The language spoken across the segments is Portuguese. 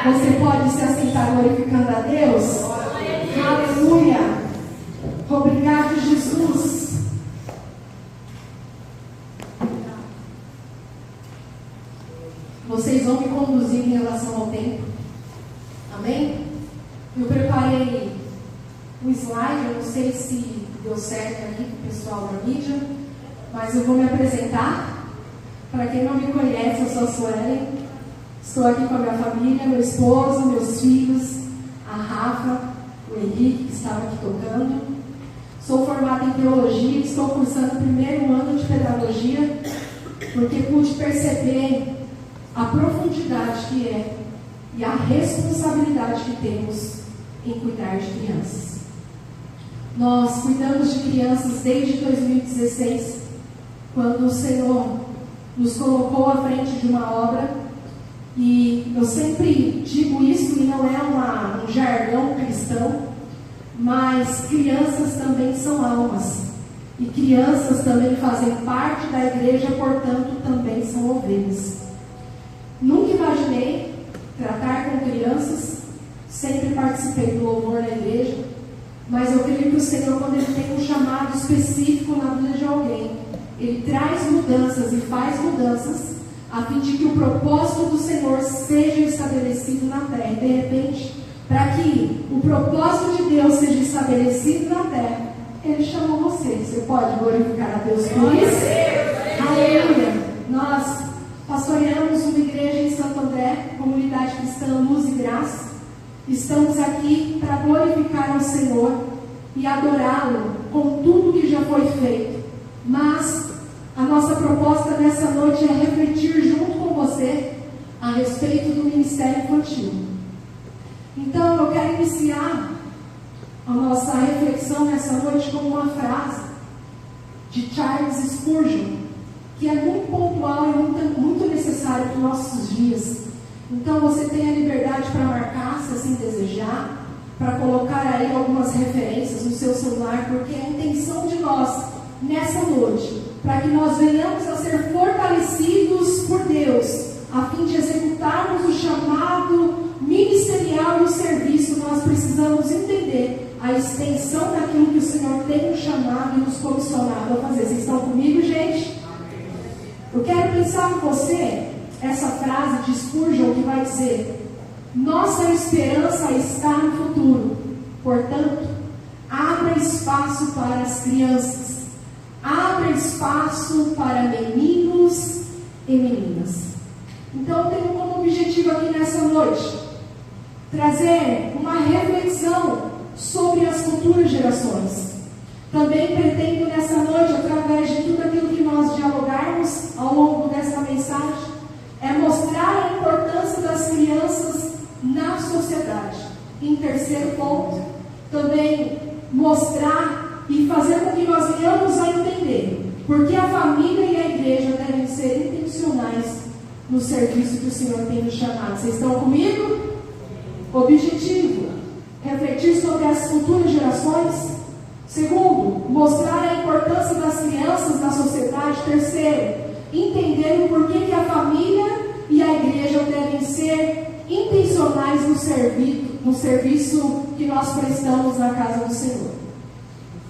Você pode se assentar glorificando a Deus? Aleluia! Obrigado, Jesus. Vocês vão me conduzir em relação ao tempo. Amém? Eu preparei um slide, eu não sei se deu certo aqui com o pessoal da mídia, mas eu vou me apresentar. Para quem não me conhece, eu sou a Suelen. Estou aqui com a minha família, meu esposo, meus filhos, a Rafa, o Henrique, que estava aqui tocando. Sou formada em teologia, estou cursando o primeiro ano de pedagogia, porque pude perceber a profundidade que é e a responsabilidade que temos em cuidar de crianças. Nós cuidamos de crianças desde 2016, quando o Senhor nos colocou à frente de uma obra, e eu sempre digo isso, e não é um jargão cristão, mas crianças também são almas, e crianças também fazem parte da igreja, portanto também são ovelhas. Nunca imaginei tratar com crianças, sempre participei do louvor na igreja, mas eu creio que o Senhor, quando Ele tem um chamado específico na vida de alguém, Ele traz mudanças e faz mudanças, a fim de que o propósito do Senhor seja estabelecido na terra. E de repente, para que o propósito de Deus seja estabelecido na terra, Ele chamou você. Você pode glorificar a Deus por isso? Aleluia! Nós pastoreamos uma igreja em Santo André, comunidade cristã Luz e Graça. Estamos aqui para glorificar ao Senhor e adorá-lo com tudo que já foi feito. Mas a nossa proposta nessa noite é refletir junto com você a respeito do ministério infantil. Então eu quero iniciar a nossa reflexão nessa noite com uma frase de Charles Spurgeon, que é muito pontual e muito necessário para os nossos dias. Então você tem a liberdade para marcar, se assim desejar, para colocar aí algumas referências no seu celular, porque a intenção de nós nessa noite, para que nós venhamos a ser fortalecidos por Deus, a fim de executarmos o chamado ministerial e o serviço, nós precisamos entender a extensão daquilo que o Senhor tem nos chamado e nos comissionado a fazer. Vocês estão comigo, gente? Eu quero pensar com você essa frase de Spurgeon que vai dizer: nossa esperança está no futuro, portanto, abra espaço para as crianças, abra espaço para meninos e meninas. Então eu tenho como objetivo aqui nessa noite trazer uma reflexão sobre as futuras gerações. Também pretendo nessa noite, através de tudo aquilo que nós dialogarmos ao longo dessa mensagem, é mostrar a importância das crianças na sociedade. Em terceiro ponto, também mostrar e fazer com que nós venhamos a entender porque a família e a igreja devem ser intencionais no serviço que o Senhor tem nos chamado. Vocês estão comigo? Objetivo: refletir sobre as futuras gerações. Segundo, mostrar a importância das crianças na sociedade. Terceiro, entender o porquê que a família e a igreja devem ser intencionais no serviço que nós prestamos na casa do Senhor.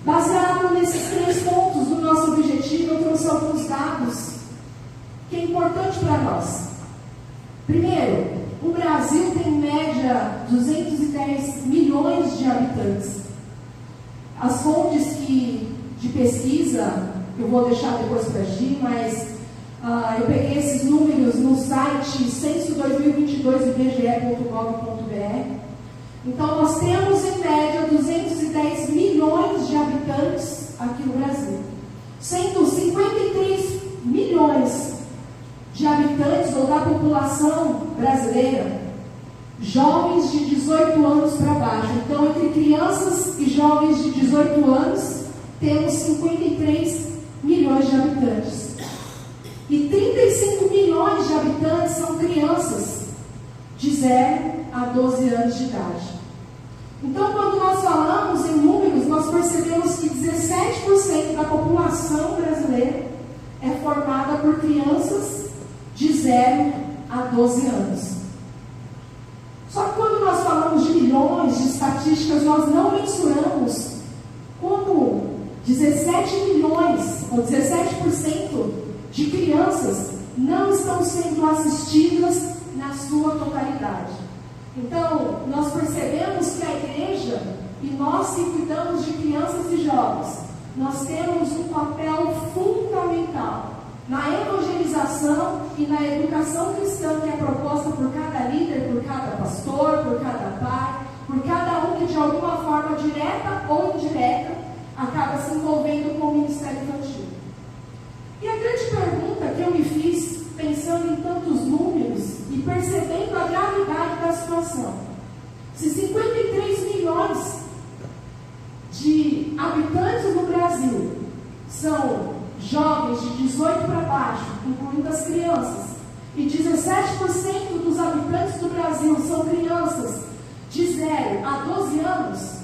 Baseado nesses 3 pontos do nosso objetivo, eu trouxe alguns dados que é importante para nós. Primeiro, o Brasil tem em média 210 milhões de habitantes. As fontes de pesquisa, eu vou deixar depois para Gi, mas eu peguei esses números no site censo 2022 ibge.gov.br. Então nós temos em média 210 milhões de habitantes aqui no Brasil, sendo 53 milhões de habitantes ou da população brasileira jovens de 18 anos para baixo. Então, entre crianças e jovens de 18 anos, temos 53 milhões de habitantes. E 35 milhões de habitantes são crianças de 0 a 12 anos de idade. Então, quando nós falamos em números, nós percebemos que 17% da população brasileira é formada por crianças de 0 a 12 anos. estatísticas, nós não mensuramos como 17 milhões ou 17% de crianças não estão sendo assistidas na sua totalidade. Então, nós percebemos que a igreja e nós que cuidamos de crianças e jovens, nós temos um papel fundamental na evangelização e na educação cristã que é proposta por cada líder, por cada pastor, por cada pai, por cada um que de alguma forma direta ou indireta acaba se envolvendo com o ministério infantil. E a grande pergunta que eu me fiz, pensando em tantos números e percebendo a gravidade da situação: se 53 milhões de habitantes no Brasil são jovens de 18 para baixo, incluindo as crianças, e 17% dos habitantes do Brasil são crianças de 0 a 12 anos,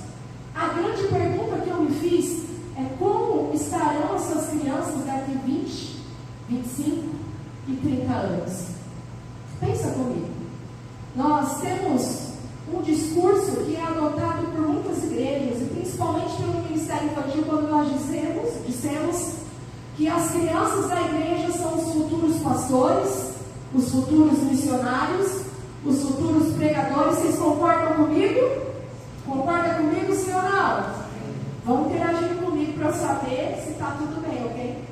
a grande pergunta que eu me fiz é como estarão essas crianças daqui 20, 25 e 30 anos. Pensa comigo. Nós temos um discurso que é adotado por muitas igrejas, e principalmente pelo Ministério Infantil, quando nós dissemos que as crianças da igreja são os futuros pastores, os futuros missionários, os futuros pregadores. Vocês concordam comigo? Concorda comigo, sim ou não? Vão interagir comigo para eu saber se está tudo bem, ok?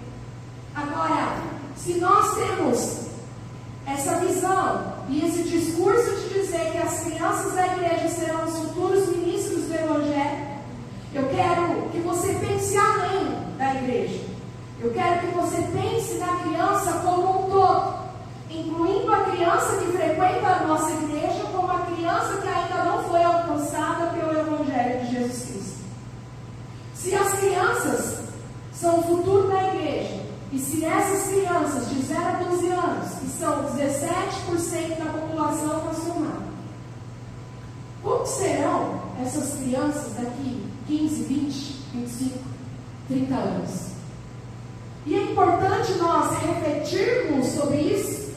Agora, se nós temos essa visão e esse discurso de dizer que as crianças da igreja serão os futuros ministros do Evangelho, eu quero que você pense além da igreja. Eu quero que você pense na criança como um todo, incluindo a criança que frequenta a nossa igreja, como a criança que ainda não foi alcançada pelo Evangelho de Jesus Cristo. Se as crianças são o futuro da igreja, e se essas crianças de 0 a 12 anos, que são 17% da população nacional, como serão essas crianças daqui 15, 20, 25, 30 anos? E é importante nós refletirmos sobre isso,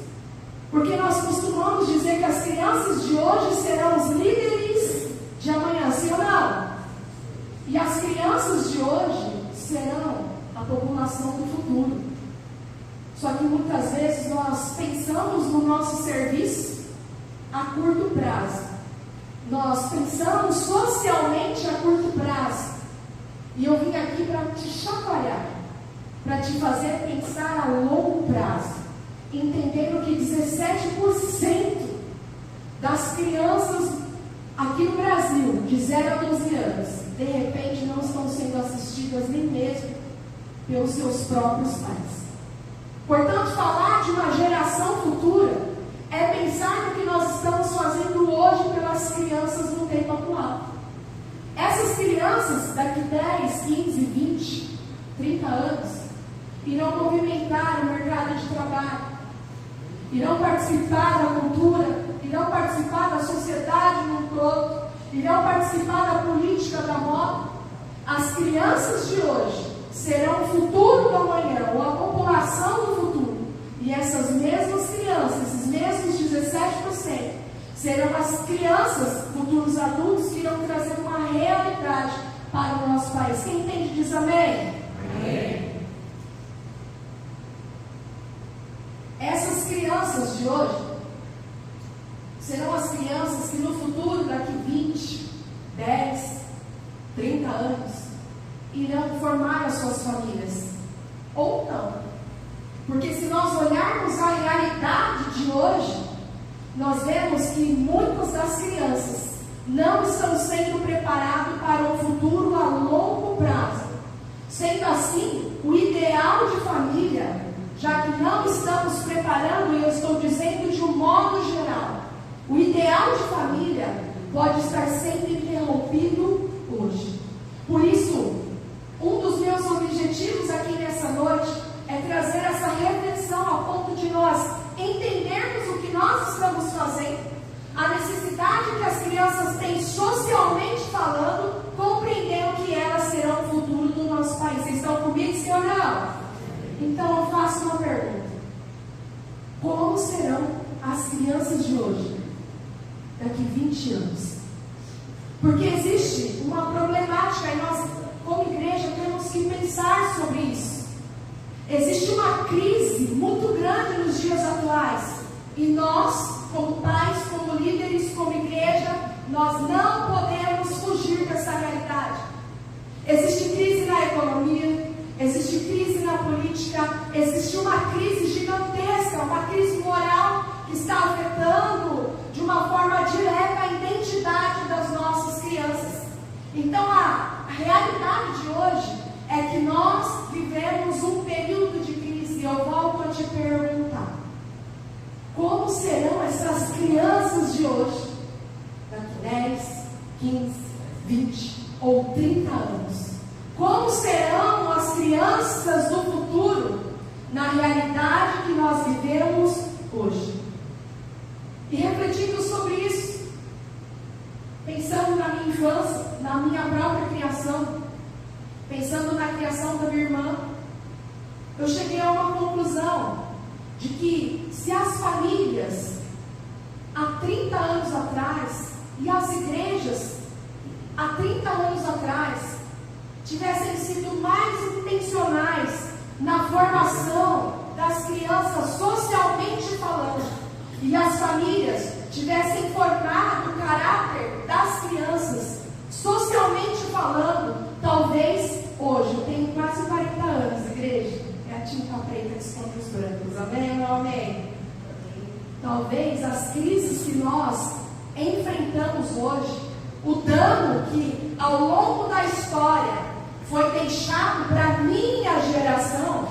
porque nós costumamos dizer que as crianças de hoje serão os líderes de amanhã, sim ou não? E as crianças de hoje serão a população do futuro. Só que muitas vezes nós pensamos no nosso serviço a curto prazo. Nós pensamos socialmente a curto prazo. E eu vim aqui para te chacoalhar, para te fazer pensar a longo prazo, entendendo que 17% das crianças aqui no Brasil, de 0 a 12 anos, de repente não estão sendo assistidas nem mesmo pelos seus próprios pais. Portanto, falar de uma geração futura é pensar no que nós estamos fazendo hoje pelas crianças no tempo atual. Essas crianças, daqui 10, 15, 20, 30 anos, irão movimentar o mercado de trabalho, irão participar da cultura, irão participar da sociedade no todo, irão participar da política da moda. As crianças de hoje serão o futuro do amanhã, ou a população do futuro. E essas mesmas crianças, esses mesmos 17%, serão as crianças, futuros adultos, que irão trazer uma realidade para o nosso país. Quem entende diz amém? Amém. Essas crianças de hoje serão as crianças que no futuro, daqui 20, 10, 30 anos, irão formar as suas famílias. Ou não. Porque se nós olharmos a realidade de hoje, nós vemos que muitas das crianças não estão sendo preparadas para um futuro a longo prazo. Sendo assim, o ideal de família, já que não estamos preparando, e eu estou dizendo de um modo geral, o ideal de família pode estar sendo interrompido hoje. Por isso, um dos meus objetivos aqui nessa noite é trazer essa reflexão a ponto de nós entendermos o que nós estamos fazendo, a necessidade que as crianças têm socialmente falando, compreendendo que elas serão o futuro do nosso país. Vocês estão comigo, sim ou não? Então eu faço uma pergunta: como serão as crianças de hoje, daqui 20 anos? Porque existe uma problemática e nós, como igreja, temos que pensar sobre isso. Existe uma crise muito grande nos dias atuais. E nós, como pais, como líderes, como igreja, nós não podemos fugir dessa realidade. Existe crise na economia, existe crise na política, existe uma crise gigantesca, uma crise moral que está afetando de uma forma direta a identidade das nossas crianças. Então a realidade de hoje é que nós vivemos um período de crise. Eu volto a te perguntar: como serão essas crianças de hoje, daqui 10, 15, 20 ou 30 anos? Como serão as crianças do futuro na realidade que nós vivemos hoje? E refletindo sobre isso, pensando na minha infância, na minha própria criação, pensando na criação da minha irmã, eu cheguei a uma conclusão de que se as famílias há 30 anos atrás e as igrejas há 30 anos atrás tivessem sido mais intencionais na formação das crianças socialmente falando, e as famílias tivessem formado o caráter das crianças socialmente falando, talvez hoje, eu tenho quase 40 anos, igreja, é a tinta preta que esconde os brancos, amém ou amém? Talvez as crises que nós enfrentamos hoje, o dano que ao longo da história foi deixado para a minha geração,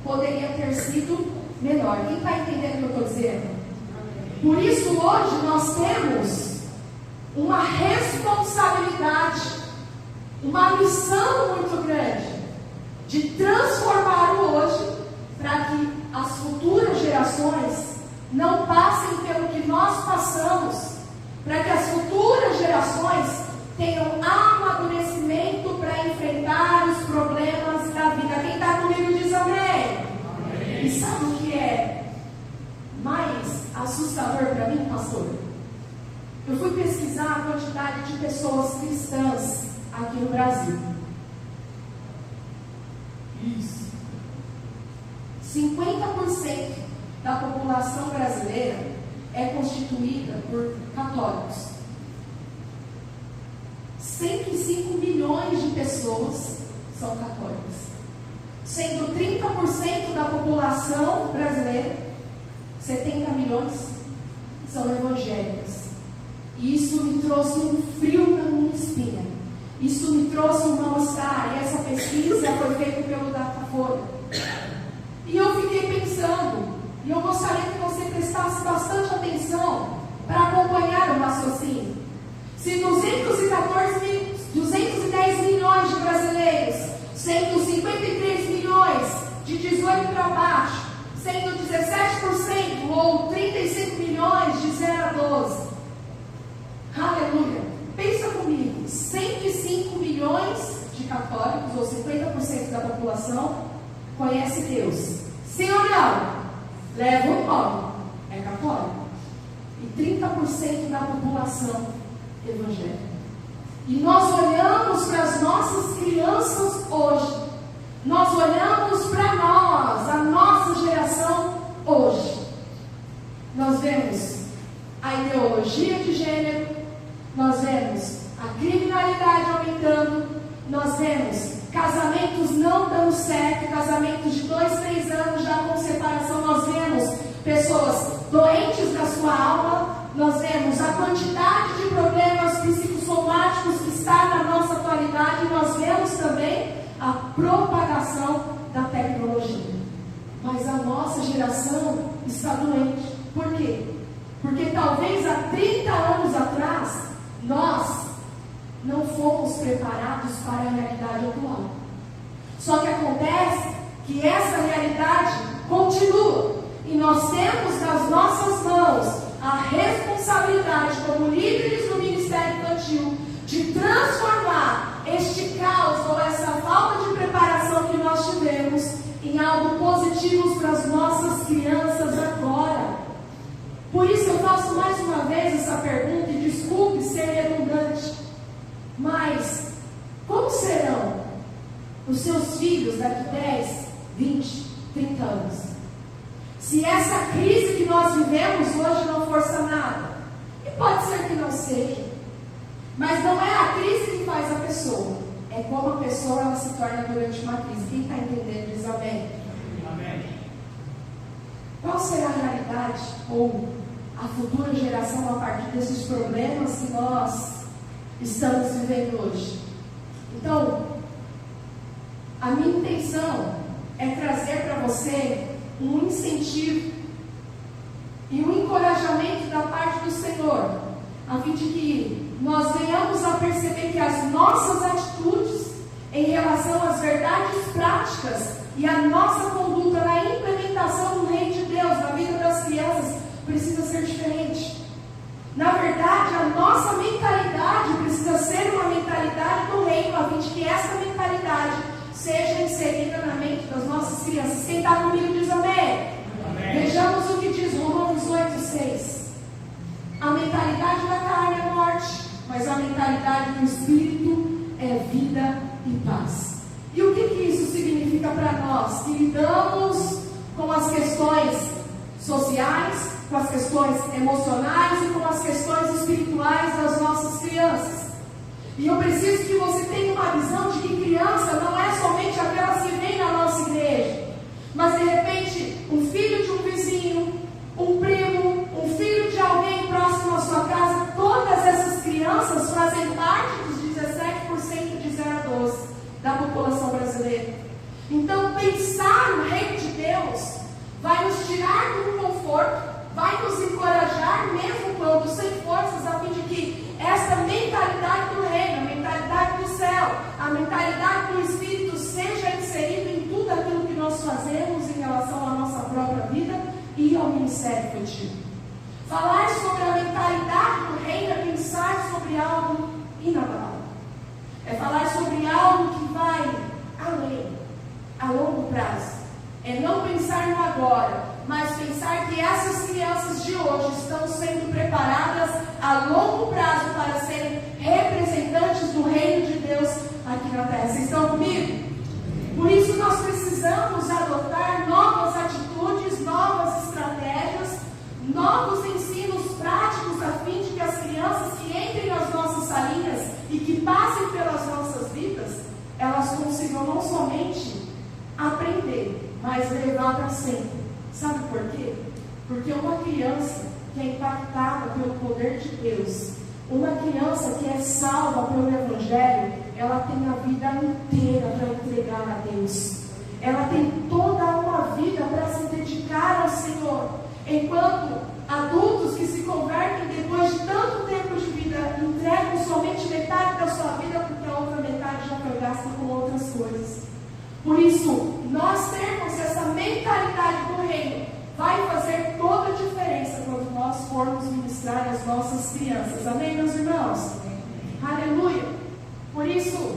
poderia ter sido menor. Quem está entendendo o que eu estou dizendo? Por isso hoje nós temos uma responsabilidade, uma missão muito grande de transformar o hoje para que as futuras gerações não passem pelo que nós passamos, para que as futuras gerações tenham amadurecimento para enfrentar os problemas da vida. Quem está comigo diz amém. Amém. E sabe o que é mais assustador para mim, pastor? Eu fui pesquisar a quantidade de pessoas cristãs aqui no Brasil. Isso. 50% da população brasileira é constituída por católicos. 105 milhões de pessoas são católicas, sendo 30% da população brasileira, 70 milhões, são evangélicas. E isso me trouxe um frio na minha espinha. Isso me trouxe um mal-estar. E essa pesquisa foi feita pelo Datafolha. E eu fiquei pensando, e eu gostaria que você prestasse bastante atenção para acompanhar o raciocínio. Se 210 milhões de brasileiros, sendo 53 milhões de 18 para baixo, sendo 17% ou 35 milhões de 0 a 12. Aleluia! Pensa comigo, 105 milhões de católicos, ou 50% da população, conhece Deus. Sim ou não? Leva o nome, é católico. E 30% da população evangélica. E nós olhamos para as nossas crianças hoje, nós olhamos para nós, a nossa geração hoje. Nós vemos a ideologia de gênero, nós vemos a criminalidade aumentando, nós vemos casamentos não dando certo, casamentos de 2, 3 anos já com separação, nós vemos pessoas doentes da sua alma, nós vemos a quantidade de problemas psicossomáticos que está na nossa atualidade, e nós vemos também a propagação da tecnologia. Mas a nossa geração está doente. Por quê? Porque talvez há 30 anos atrás, nós não fomos preparados para a realidade atual. Só que acontece que essa realidade continua. E nós temos nas nossas mãos a responsabilidade, como líderes do Ministério Infantil, de transformar este caos ou essa falta de preparação que nós tivemos em algo positivo para as nossas crianças agora. Por isso eu faço mais uma vez essa pergunta, e desculpe ser redundante, Mas como serão os seus filhos daqui 10, 20, 30 anos? Se essa crise que nós vivemos hoje não for sanada, e pode ser que não seja, mas não é a crise que faz a pessoa, é como a pessoa ela se torna durante uma crise. Quem está entendendo diz amém? Amém. Qual será a realidade ou a futura geração a partir desses problemas que nós estamos vivendo hoje? Então, a minha intenção é trazer para você um incentivo e um encorajamento da parte do Senhor, a fim de que nós venhamos a perceber que as nossas atitudes em relação às verdades práticas e a nossa conduta na implementação do reino de Deus na vida das crianças precisa ser diferente. Na verdade, a nossa mentalidade precisa ser uma mentalidade do reino, a fim de que essa mentalidade seja inserida na mente das nossas crianças. Quem está comigo diz amém. Amém. Vejamos o que diz Romanos 8,6. A mentalidade da carne é morte, mas a mentalidade do Espírito é vida e paz. E o que isso significa para nós que lidamos com as questões sociais, com as questões emocionais e com as questões espirituais das nossas crianças? E eu preciso que você tenha uma visão de que criança não é somente aquelas que vêm na nossa igreja, mas de repente um filho de um vizinho, um primo, um filho de alguém próximo à sua casa. Todas essas crianças fazem parte dos 17% de 0 a 12 da população brasileira. Então, pensar no reino de Deus vai nos tirar do conforto, vai nos encorajar, mesmo quando sem forças, a fim de que esta mentalidade do reino, a mentalidade do céu, a mentalidade do Espírito seja inserida em tudo aquilo que nós fazemos em relação à nossa própria vida e ao ministério infantil. Falar sobre a mentalidade do reino é pensar sobre algo inabalável. É falar sobre algo que vai além, a longo prazo. É não pensar no agora, mas pensar que essas crianças de hoje estão sendo preparadas a longo prazo para serem representantes do reino de Deus aqui na terra. Vocês estão comigo? Por isso nós precisamos adotar novas atitudes, novas estratégias, novos ensinos práticos, a fim de que as crianças que entrem nas nossas salinhas e que passem pelas nossas vidas, elas consigam não somente aprender, mas levar para sempre. Sabe por quê? Porque uma criança que é impactada pelo poder de Deus, uma criança que é salva pelo Evangelho, ela tem a vida inteira para entregar a Deus. Ela tem toda uma vida para se dedicar ao Senhor. Enquanto adultos que se convertem depois de tanto tempo de vida entregam somente metade da sua vida, porque a outra metade já foi gasta com outras coisas. Por isso, nós termos essa mentalidade do reino vai fazer toda a diferença quando nós formos ministrar as nossas crianças. Amém, meus irmãos? Aleluia! Por isso,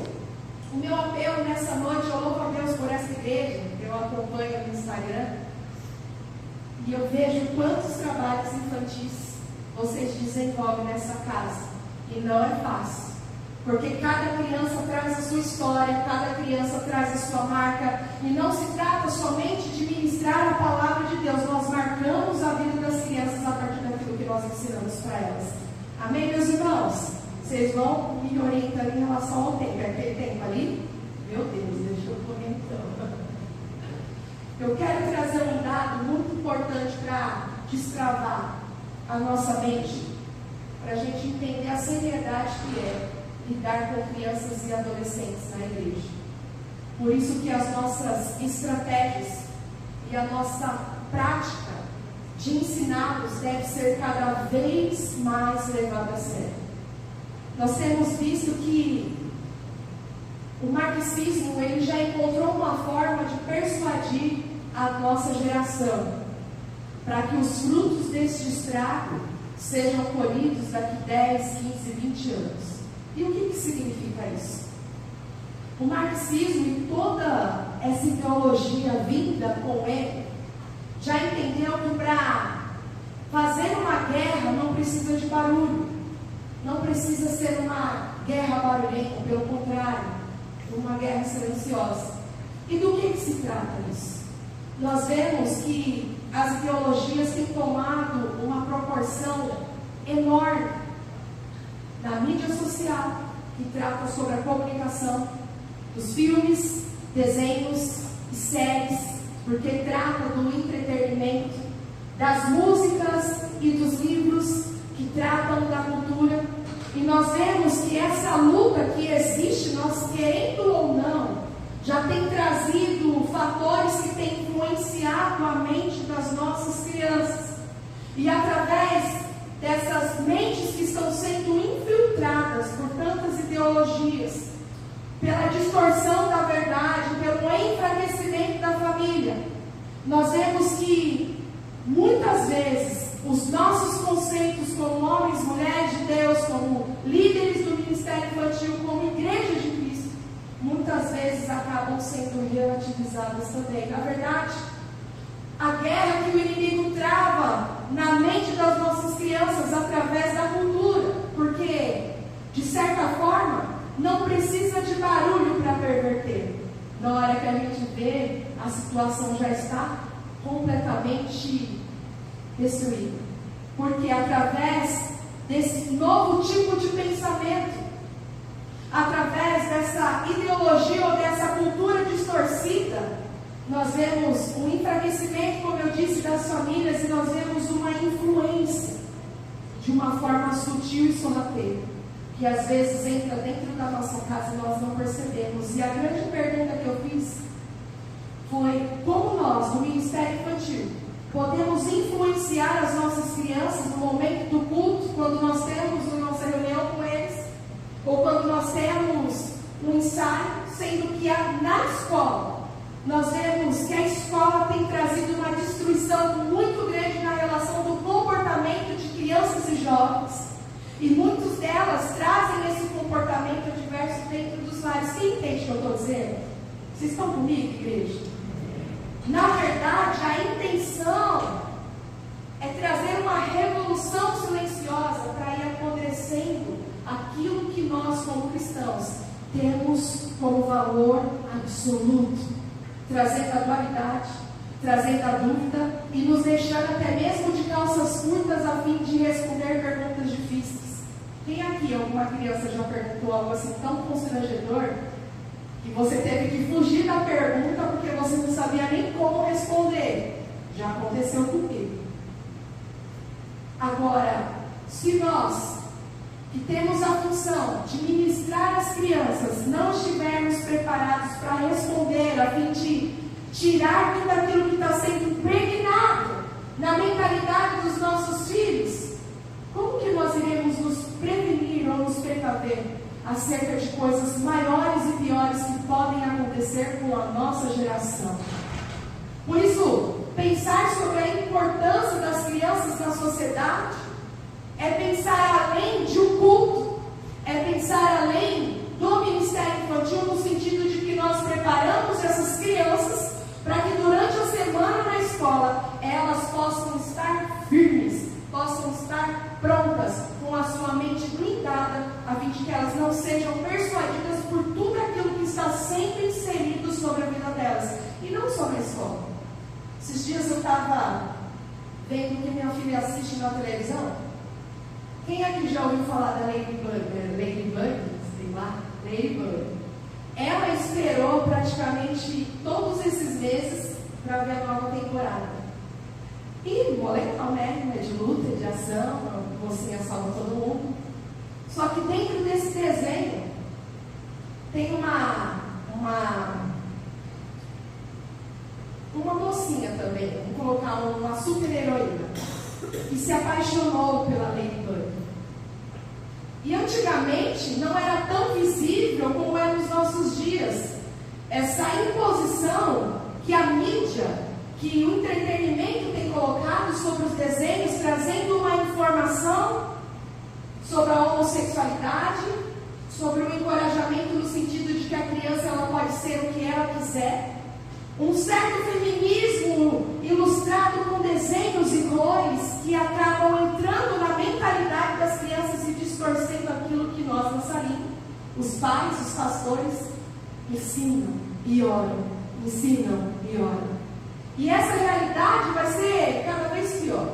o meu apelo nessa noite, eu louvo a Deus por essa igreja, eu acompanho no Instagram, e eu vejo quantos trabalhos infantis vocês desenvolvem nessa casa. E não é fácil. Porque cada criança traz a sua história, cada criança traz a sua marca, e não se trata somente de ministrar a palavra de Deus, nós marcamos a vida das crianças a partir daquilo que nós ensinamos para elas. Amém, meus irmãos? Vocês vão me orientando em relação ao tempo. É aquele tempo ali? Meu Deus, deixa eu correr então. Eu quero trazer um dado muito importante para destravar a nossa mente, para a gente entender a seriedade que é lidar com crianças e adolescentes na igreja. Por isso que as nossas estratégias e a nossa prática de ensiná-los deve ser cada vez mais levada a sério. Nós temos visto que o marxismo ele já encontrou uma forma de persuadir a nossa geração para que os frutos deste estrago sejam colhidos daqui 10, 15, 20 anos. E o que significa isso? O marxismo e toda essa ideologia vinda com ele já entendeu que para fazer uma guerra não precisa de barulho, não precisa ser uma guerra barulhenta, pelo contrário, uma guerra silenciosa. E do que se trata isso? Nós vemos que as ideologias têm tomado uma proporção enorme na mídia social, que trata sobre a comunicação, dos filmes, desenhos e séries, porque trata do entretenimento, das músicas e dos livros que tratam da cultura. E nós vemos que essa luta que existe, nós querendo ou não, já tem trazido fatores que têm influenciado a mente das nossas crianças. E através dessas mentes que estão sendo infiltradas por tantas ideologias, pela distorção da verdade, pelo enfraquecimento da família, nós vemos que muitas vezes os nossos conceitos como homens, mulheres de Deus, como líderes do ministério infantil, como igreja de Cristo, muitas vezes acabam sendo relativizadas também. Na verdade, a guerra que o inimigo trava na mente das nossas crianças através da cultura, porque, de certa forma, não precisa de barulho para perverter. Na hora que a gente vê, a situação já está completamente destruída. Porque através desse novo tipo de pensamento, através dessa ideologia ou dessa cultura distorcida, nós vemos um enfraquecimento, como eu disse, das famílias, e nós vemos uma influência de uma forma sutil e sorrateira, que às vezes entra dentro da nossa casa e nós não percebemos. E a grande pergunta que eu fiz foi: como nós, no Ministério Infantil, podemos influenciar as nossas crianças no momento do culto, quando nós temos a nossa reunião com eles, ou quando nós temos um ensaio, sendo que na escola, nós vemos que a escola tem trazido uma destruição muito grande na relação do comportamento de crianças e jovens. E muitas delas trazem esse comportamento adverso dentro dos lares. Quem entende o que eu estou dizendo? Vocês estão comigo, igreja? Na verdade, a intenção é trazer uma revolução silenciosa para ir apodrecendo aquilo que nós, como cristãos, temos como valor absoluto, trazendo a dualidade, trazendo a dúvida e nos deixando até mesmo de calças curtas a fim de responder perguntas difíceis. Quem aqui, alguma criança, já perguntou algo assim tão constrangedor que você teve que fugir da pergunta porque você não sabia nem como responder? Já aconteceu comigo. Agora, se nós, que temos a função de ministrar as crianças, não estivermos preparados para responder, a fim de tirar tudo aquilo que está sendo impregnado na mentalidade dos nossos filhos, como que nós iremos nos prevenir ou nos precaver acerca de coisas maiores e piores que podem acontecer com a nossa geração? Por isso, pensar sobre a importância das crianças na sociedade é pensar além de um culto, é pensar além do ministério infantil, no sentido de que nós preparamos essas crianças para que durante a semana na escola elas possam estar firmes, possam estar prontas, com a sua mente blindada, a fim de que elas não sejam persuadidas por tudo aquilo que está sempre inserido sobre a vida delas, e não só na escola. Esses dias eu estava vendo o que minha filha assiste na televisão. Quem aqui já ouviu falar da Ladybug? Sei lá, Ladybug. Ela esperou praticamente todos esses meses para ver a nova temporada. E legal, né? É de luta, de ação, a mocinha salva todo mundo. Só que dentro desse desenho tem uma mocinha também, vamos colocar uma super heroína, que se apaixonou pela Ladybug. E antigamente não era tão visível como é nos nossos dias essa imposição que a mídia, que o entretenimento tem colocado sobre os desenhos, trazendo uma informação sobre a homossexualidade, sobre o encorajamento no sentido de que a criança ela pode ser o que ela quiser, um certo feminismo ilustrado com desenhos e cores que acabam entrando na mentalidade das crianças e distorcendo aquilo que nós, nossa língua, Os pais, os pastores, ensinam e oram. Ensinam e oram. E essa realidade vai ser cada vez pior.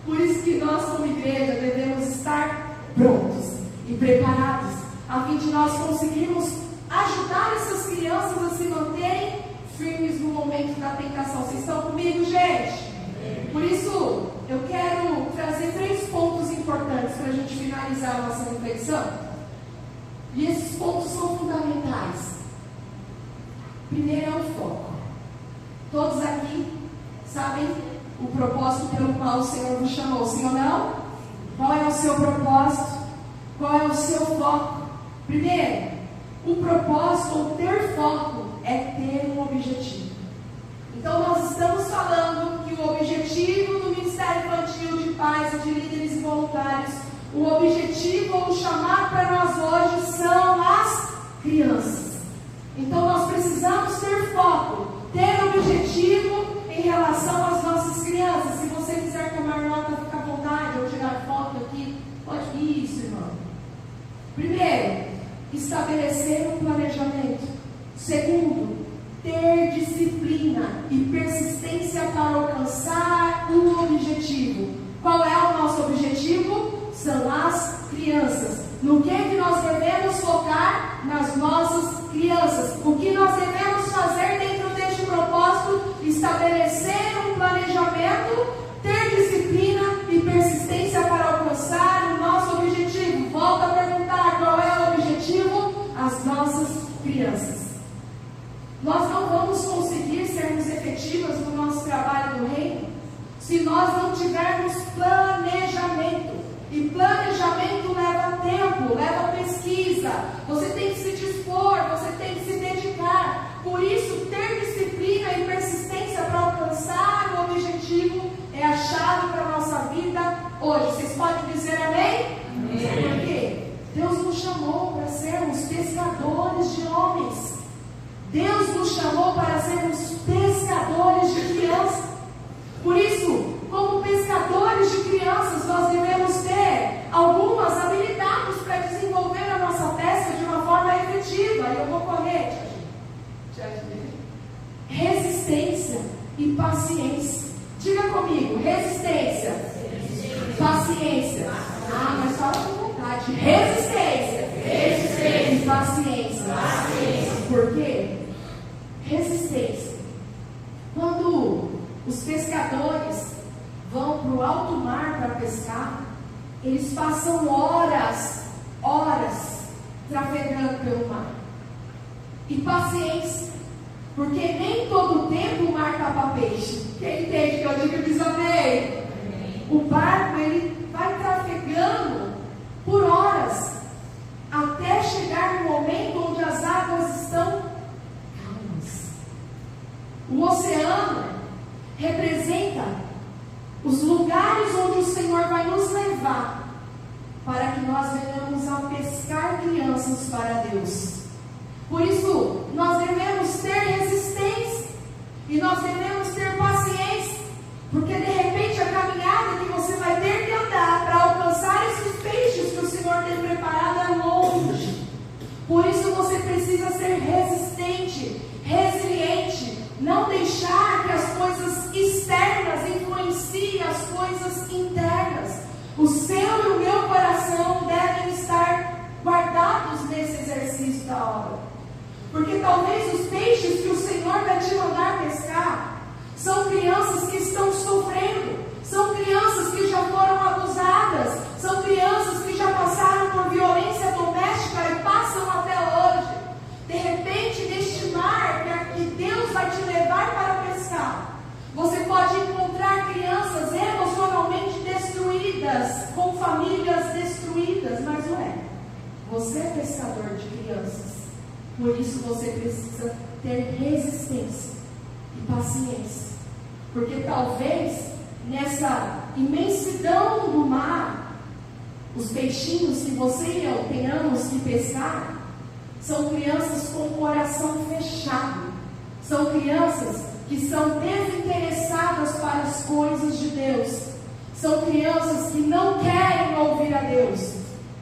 Por isso que nós, como igreja, devemos estar prontos e preparados, a fim de nós conseguirmos ajudar essas crianças a se manterem firmes no momento da tentação. Vocês estão comigo, gente? Por isso, eu quero trazer 3 pontos importantes para a gente finalizar a nossa reflexão. E esses pontos são fundamentais. Primeiro é o foco. Todos aqui sabem o propósito pelo qual o Senhor nos chamou, sim ou não? Qual é o seu propósito? Qual é o seu foco? Primeiro, o propósito ou ter foco é ter um objetivo. Então nós estamos falando que o objetivo do Ministério Infantil de Pais e de líderes e voluntários, o objetivo ou o chamado para nós hoje são as crianças. Então nós precisamos ter foco, ter objetivo em relação às nossas crianças. Se você quiser tomar nota, fica à vontade, ou tirar foto aqui, pode. Isso, irmão. Primeiro, estabelecer um planejamento. Segundo, ter disciplina e persistência para alcançar um objetivo. Qual é o nosso objetivo? São as crianças. No que nós devemos focar? Nas nossas crianças. O que nós devemos fazer dentro deste propósito? Estabelecer um planejamento, ter disciplina e persistência para alcançar o nosso objetivo. Volto a perguntar, qual é o objetivo? As nossas crianças. Nós não vamos conseguir sermos efetivas no nosso trabalho do reino se nós não tivermos planejamento. E planejamento leva tempo, leva pesquisa. Você tem que se dispor, você tem que se dedicar. Por isso, ter disciplina e persistência para alcançar o objetivo é a chave para a nossa vida hoje. Vocês podem dizer amém? Amém. Por quê? Deus nos chamou para sermos pescadores de homens. Deus nos chamou para sermos pescadores de crianças. Por isso, como pescadores de crianças, nós devemos ter algumas habilidades para desenvolver a nossa pesca de uma forma efetiva. E eu vou correr, resistência e paciência. Diga comigo, resistência, paciência. Ah, mas fala com vontade. Resistência e paciência. Por quê? Resistência. Quando os pescadores vão para o alto mar para pescar, eles passam horas trafegando pelo mar. E paciência, porque nem todo o tempo o mar tapa peixe. Quem entende que eu digo diz amém? O barco ele vai trafegando por horas até chegar no momento onde as águas estão calmas. O oceano representa os lugares onde o Senhor vai nos levar para que nós venhamos a pescar crianças para Deus. Por isso, nós devemos ter resistência e nós devemos ter paciência, porque de repente a caminhada que você vai ter que andar para alcançar esses peixes que o Senhor tem preparado é longe. Por isso você precisa ser resistente, resiliente, não deixar que as coisas externas influenciem as coisas internas. O seu e o meu coração devem estar guardados nesse exercício da obra. Porque talvez os peixes que o Senhor vai te mandar pescar são crianças que estão sofrendo, são crianças que já foram abusadas, são crianças que já passaram por violência doméstica e passam até hoje. De repente, neste mar que Deus vai te levar para pescar, você pode encontrar crianças emocionalmente destruídas, com famílias destruídas, mas não é. Você é pescador de crianças. Por isso você precisa ter resistência e paciência. Porque talvez nessa imensidão do mar, os peixinhos que você e eu tenhamos que pescar, são crianças com o coração fechado. São crianças que são desinteressadas para as coisas de Deus. São crianças que não querem ouvir a Deus.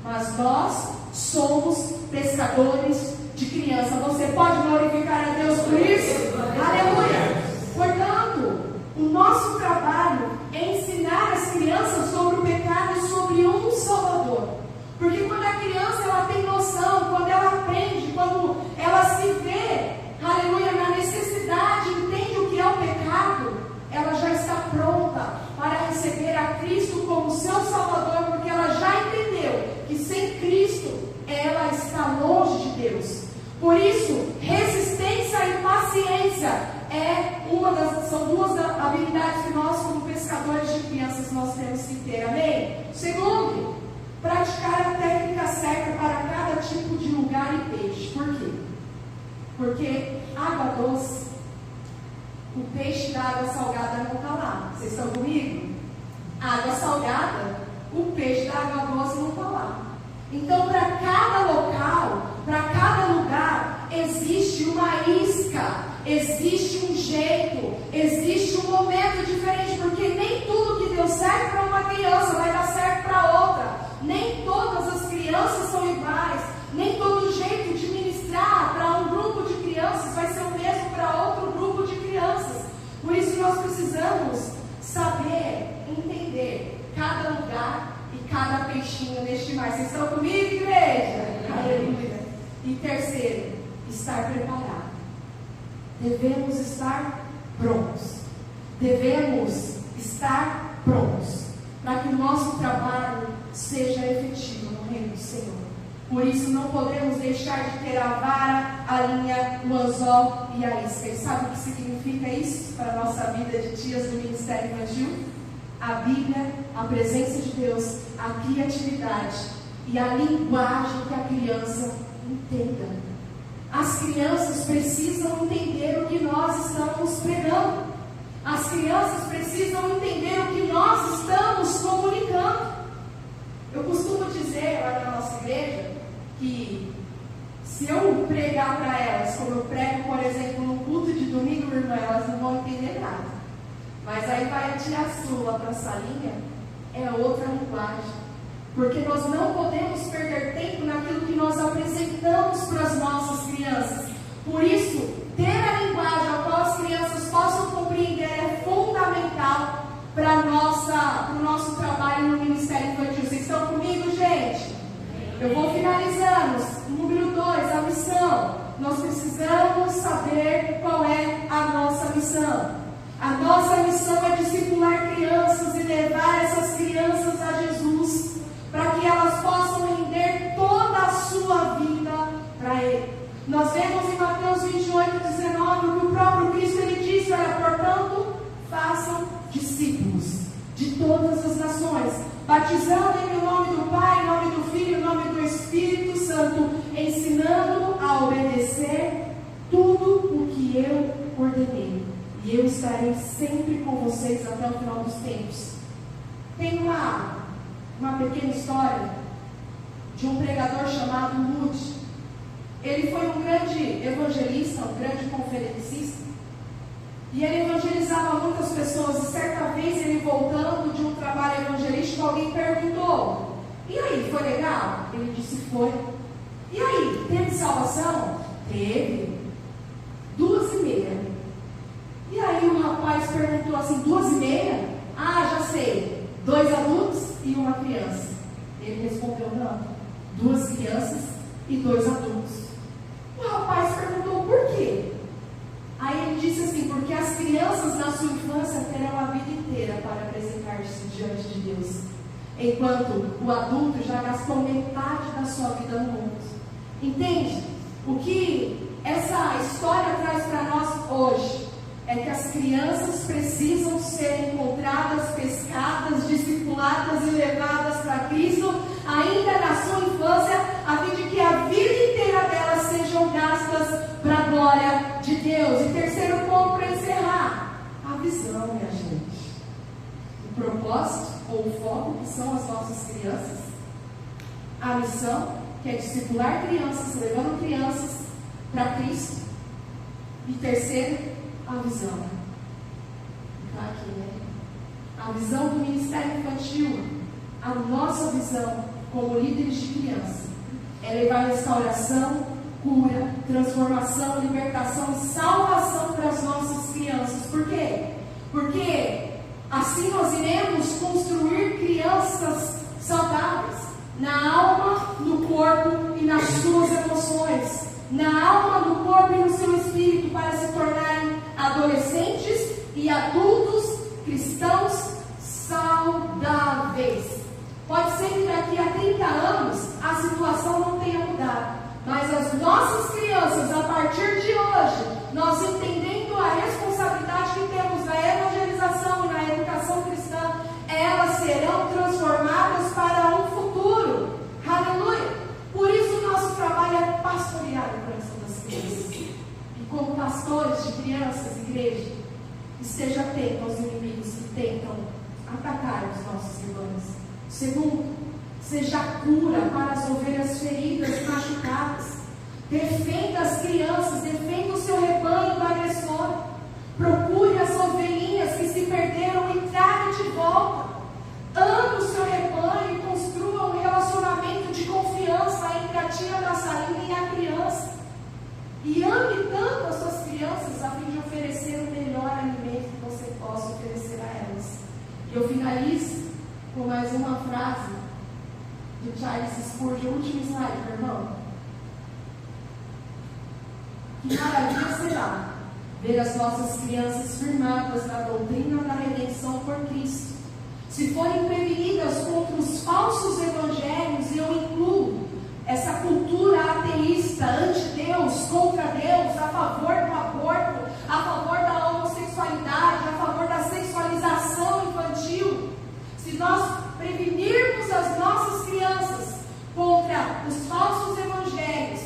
Mas nós somos pescadores de criança. Você pode glorificar a Deus por isso? Aleluia! Portanto, o nosso trabalho é ensinar as crianças sobre o pecado e sobre um Salvador. Porque quando a criança ela tem noção, quando ela aprende, quando ela se vê, aleluia, na necessidade, entende o que é o pecado, ela já está pronta para receber a Cristo como seu Salvador, porque ela já entendeu que sem Cristo ela está longe de Deus. Por isso, resistência e paciência são duas habilidades que nós, como pescadores de crianças, nós temos que ter. Amém? Segundo, praticar a técnica certa para cada tipo de lugar e peixe. Por quê? Porque água doce, o peixe da água salgada não está lá. Vocês estão comigo? Água salgada, o peixe da água doce não está lá. Então, para cada local, para cada lugar, existe uma isca, existe um jeito, existe um momento diferente, porque nem tudo que deu certo para uma criança vai dar certo para outra. Nem todas as crianças são iguais, nem todo jeito de ministrar para um grupo de crianças vai ser o mesmo para outro grupo de crianças. Por isso nós precisamos saber, entender cada lugar e cada peixinho neste mar. Vocês estão comigo, igreja? Aleluia. E terceiro, estar preparado. Devemos estar prontos. Devemos estar prontos para que o nosso trabalho seja efetivo no reino do Senhor. Por isso não podemos deixar de ter a vara, a linha, o anzol e a isca. E sabe o que significa isso para a nossa vida de tias do Ministério Infantil? A Bíblia, a presença de Deus, a criatividade e a linguagem que a criança entenda. As crianças precisam entender o que nós estamos pregando. As crianças precisam entender o que nós estamos comunicando. Eu costumo dizer lá na nossa igreja que se eu pregar para elas, como eu prego, por exemplo, no culto de domingo, irmã, elas não vão entender nada. Mas aí vai a tia Sula para a salinha, é outra linguagem. Porque nós não podemos perder tempo naquilo que nós apresentamos para as nossas crianças. Por isso, ter a linguagem a qual as crianças possam compreender é fundamental para o nosso trabalho no Ministério Infantil. Vocês estão comigo, gente? Eu vou finalizando. Número 2, a missão. Nós precisamos saber qual é a nossa missão. A nossa missão é discipular crianças e levar essas crianças a Jesus, para que elas possam render toda a sua vida para Ele. Nós vemos em Mateus 28:19 que o próprio Cristo ele disse: olha, portanto, façam discípulos de todas as nações, batizando em nome do Pai, em nome do Filho, em nome do Espírito Santo, ensinando a obedecer tudo o que eu ordenei. E eu estarei sempre com vocês até o final dos tempos. Tem uma pequena história de um pregador chamado Moody. Ele foi um grande evangelista, um grande conferencista, e ele evangelizava muitas pessoas. E certa vez ele voltando de um trabalho evangelístico, alguém perguntou: e aí, foi legal? Ele disse: foi. E aí, teve salvação? Teve. 2:30. E aí o rapaz perguntou assim: 2:30? Ah, já sei, 2 adultos e uma criança. Ele respondeu: não, 2 crianças e 2 adultos. O rapaz perguntou: por quê? Aí ele disse assim: porque as crianças na sua infância terão a vida inteira para apresentar-se diante de Deus, enquanto o adulto já gastou metade da sua vida no mundo. Entende? O que essa história traz para nós hoje é que as crianças precisam ser encontradas, pescadas, discipuladas e levadas para Cristo, ainda na sua infância, a fim de que a vida inteira delas sejam gastas para a glória de Deus. E terceiro ponto para encerrar: a visão, minha gente. O propósito ou o foco, que são as nossas crianças. A missão, que é discipular crianças, levando crianças para Cristo. E terceiro, a visão. Está aqui, né? A visão do Ministério Infantil, a nossa visão como líderes de criança, é levar restauração, cura, transformação, libertação e salvação para as nossas crianças. Por quê? Porque assim nós iremos construir crianças saudáveis, na alma, no corpo e nas suas emoções, na alma, no corpo e no seu espírito, para se tornarem adolescentes e adultos cristãos saudáveis. Pode ser que daqui a 30 anos a situação não tenha mudado, mas as nossas crianças, a partir de hoje, nós entendendo a responsabilidade que temos na evangelização e na educação cristã, elas serão transformadas para um futuro. Aleluia! Por isso o nosso trabalho é pastorear o coração das crianças. E como pastores de crianças, igreja, esteja atento aos inimigos que tentam atacar os nossos irmãos. Segundo, seja cura para as ovelhas feridas e machucadas. Defenda as crianças, defenda o seu rebanho do agressor. Procure as ovelhinhas que se perderam e traga de volta. Ame o seu rebanho e construa um relacionamento de confiança entre a tia dançarina e a criança. E ame tanto as suas crianças a fim de oferecer o melhor alimento que você possa oferecer a elas. E eu finalizo com mais uma frase de Charles Spurgeon, último slide, meu irmão. Que maravilha será ver as nossas crianças firmadas na doutrina da redenção por Cristo, se forem prevenidas contra os falsos evangelhos, e eu incluo essa cultura ateísta, anti-Deus, contra Deus, a favor do aborto, a favor da homossexualidade, a favor da sexualização infantil. Se nós prevenirmos as nossas crianças contra os falsos evangelhos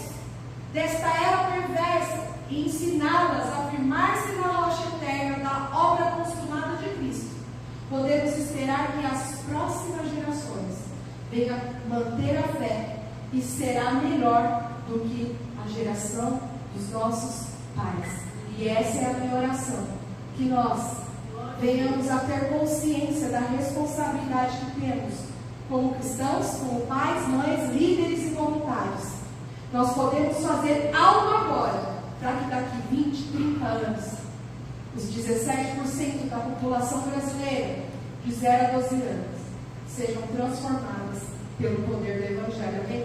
desta era perversa e ensiná-las a firmar-se na rocha eterna da obra consumada de Cristo, podemos esperar que as próximas gerações venham manter a fé e será melhor do que a geração dos nossos pais. E essa é a minha oração, que nós venhamos a ter consciência da responsabilidade que temos como cristãos, como pais, mães, líderes e voluntários. Nós podemos fazer algo agora para que daqui 20, 30 anos os 17% da população brasileira de 0 a 12 anos sejam transformadas pelo poder do Evangelho. Amém?